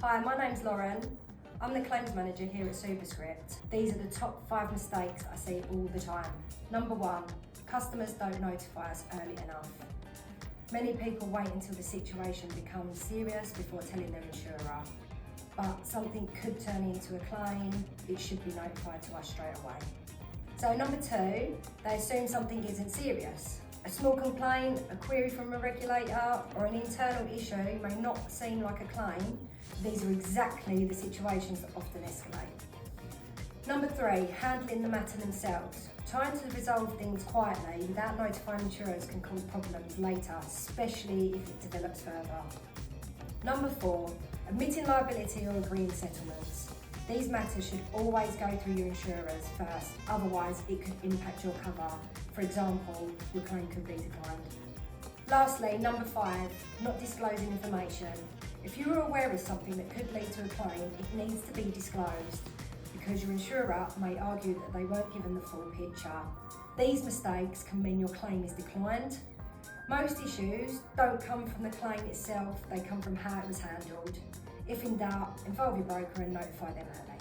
Hi, my name's Lauren. I'm the claims manager here at Superscript. These are the top 5 mistakes I see all the time. Number 1, customers don't notify us early enough. Many people wait until the situation becomes serious before telling their insurer. But something could turn into a claim, it should be notified to us straight away. So number 2, they assume something isn't serious. A small complaint, a query from a regulator, or an internal issue may not seem like a claim. These are exactly the situations that often escalate. Number 3, handling the matter themselves. Trying to resolve things quietly without notifying insurers can cause problems later, especially if it develops further. Number 4, admitting liability or agreeing settlements. These matters should always go through your insurers first, otherwise it could impact your cover. For example, your claim could be declined. Lastly, number 5, not disclosing information. If you are aware of something that could lead to a claim, it needs to be disclosed because your insurer may argue that they weren't given the full picture. These mistakes can mean your claim is declined. Most issues don't come from the claim itself, they come from how it was handled. If in doubt, involve your broker and notify them early.